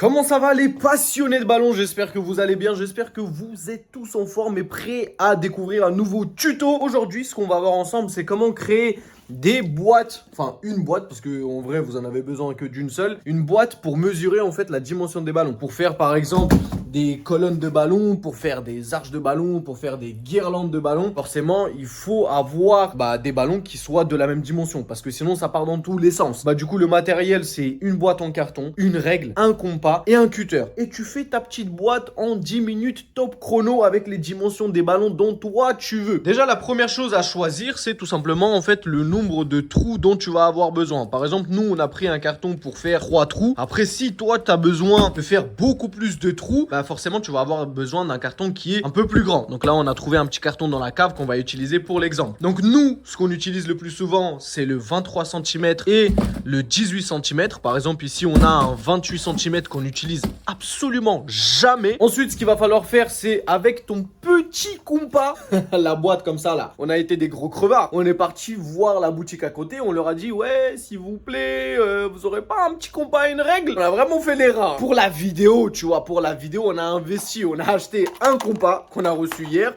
Comment ça va les passionnés de ballon? J'espère que vous allez bien, j'espère que vous êtes tous en forme et prêts à découvrir un nouveau tuto. Aujourd'hui, ce qu'on va voir ensemble, c'est comment créer des boîtes, enfin une boîte, parce que en vrai vous en avez besoin que d'une seule, une boîte pour mesurer en fait la dimension des ballons, pour faire par exemple des colonnes de ballons, pour faire des arches de ballons, pour faire des guirlandes de ballons. Forcément il faut avoir des ballons qui soient de la même dimension, parce que sinon ça part dans tous les sens. Du coup le matériel c'est une boîte en carton, une règle, un compas et un cutter, et tu fais ta petite boîte en 10 minutes top chrono avec les dimensions des ballons dont toi tu veux. Déjà la première chose à choisir, c'est tout simplement en fait le nombre de trous dont tu vas avoir besoin. Par exemple, nous, on a pris un carton pour faire 3 trous. Après, si toi, tu as besoin de faire beaucoup plus de trous, forcément, tu vas avoir besoin d'un carton qui est un peu plus grand. Donc là, on a trouvé un petit carton dans la cave qu'on va utiliser pour l'exemple. Donc nous, ce qu'on utilise le plus souvent, c'est le 23 cm et le 18 cm. Par exemple, ici, on a un 28 cm qu'on utilise absolument jamais. Ensuite, ce qu'il va falloir faire, c'est avec ton petit compas, la boîte comme ça, là. On a été des gros crevards. On est parti voir la boutique à côté, on leur a dit ouais s'il vous plaît vous aurez pas un petit compas et une règle. On a vraiment fait les rats. Pour la vidéo, tu vois, pour la vidéo on a investi, on a acheté un compas qu'on a reçu hier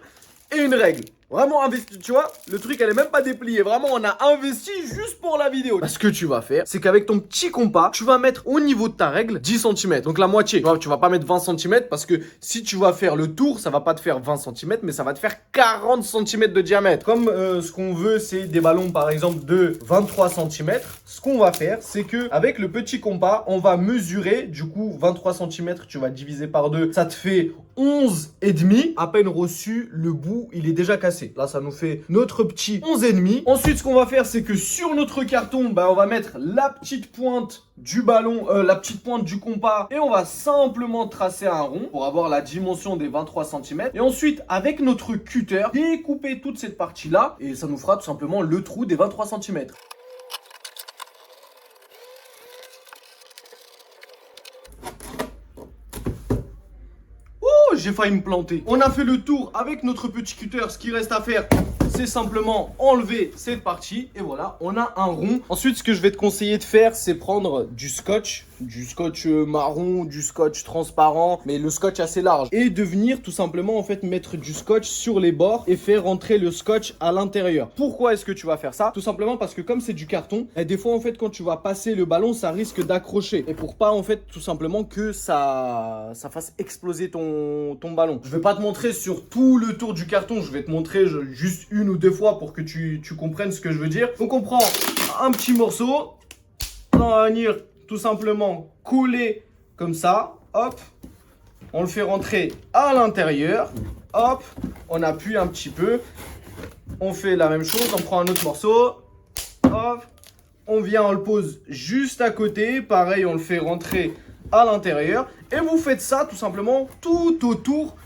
et une règle. Vraiment investi, tu vois, le truc elle est même pas dépliée. Vraiment on a investi juste pour la vidéo. Ce que tu vas faire, c'est qu'avec ton petit compas, tu vas mettre au niveau de ta règle 10 cm, donc la moitié. Tu vas pas mettre 20 cm parce que si tu vas faire le tour, ça va pas te faire 20 cm, mais ça va te faire 40 cm de diamètre. Comme ce qu'on veut, c'est des ballons par exemple de 23 cm. Ce qu'on va faire, c'est que avec le petit compas, on va mesurer, du coup 23 cm, tu vas diviser par 2, ça te fait 11 et demi. À peine reçu, le bout, il est déjà cassé. Là, ça nous fait notre petit 11 et demi. Ensuite, ce qu'on va faire, c'est que sur notre carton, on va mettre la petite pointe du ballon, la petite pointe du compas, et on va simplement tracer un rond pour avoir la dimension des 23 cm. Et ensuite, avec notre cutter, découper toute cette partie-là, et ça nous fera tout simplement le trou des 23 cm. J'ai failli me planter. On a fait le tour avec notre petit cutter. Ce qui reste à faire, c'est simplement enlever cette partie. Et voilà, on a un rond. Ensuite, ce que je vais te conseiller de faire, c'est prendre du scotch marron, du scotch transparent, mais le scotch assez large. Et de venir tout simplement en fait mettre du scotch sur les bords et faire rentrer le scotch à l'intérieur. Pourquoi est-ce que tu vas faire ça? Tout simplement parce que comme c'est du carton, des fois en fait quand tu vas passer le ballon, ça risque d'accrocher. Et pour pas en fait tout simplement que ça fasse exploser ton ballon. Je vais pas te montrer sur tout le tour du carton, je vais te montrer juste une ou deux fois pour que tu comprennes ce que je veux dire. Donc on prend un petit morceau, on va venir tout simplement coller comme ça, hop, on le fait rentrer à l'intérieur, hop, on appuie un petit peu, on fait la même chose, on prend un autre morceau, hop, on vient, on le pose juste à côté, pareil, on le fait rentrer à l'intérieur, et vous faites ça tout simplement tout autour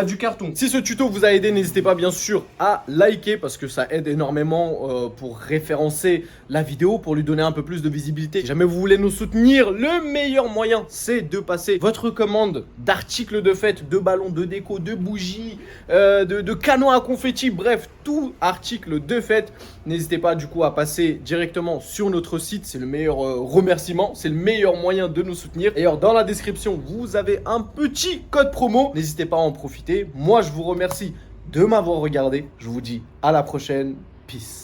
du carton. Si ce tuto vous a aidé, n'hésitez pas bien sûr à liker parce que ça aide énormément pour référencer la vidéo, pour lui donner un peu plus de visibilité. Si jamais vous voulez nous soutenir, le meilleur moyen c'est de passer votre commande d'articles de fête, de ballons, de déco, de bougies, de canons à confetti, bref, tout article de fête. N'hésitez pas du coup à passer directement sur notre site, c'est le meilleur remerciement, c'est le meilleur moyen de nous soutenir. D'ailleurs dans la description vous avez un petit code promo, n'hésitez pas à en profiter. Moi je vous remercie de m'avoir regardé, je vous dis à la prochaine, peace.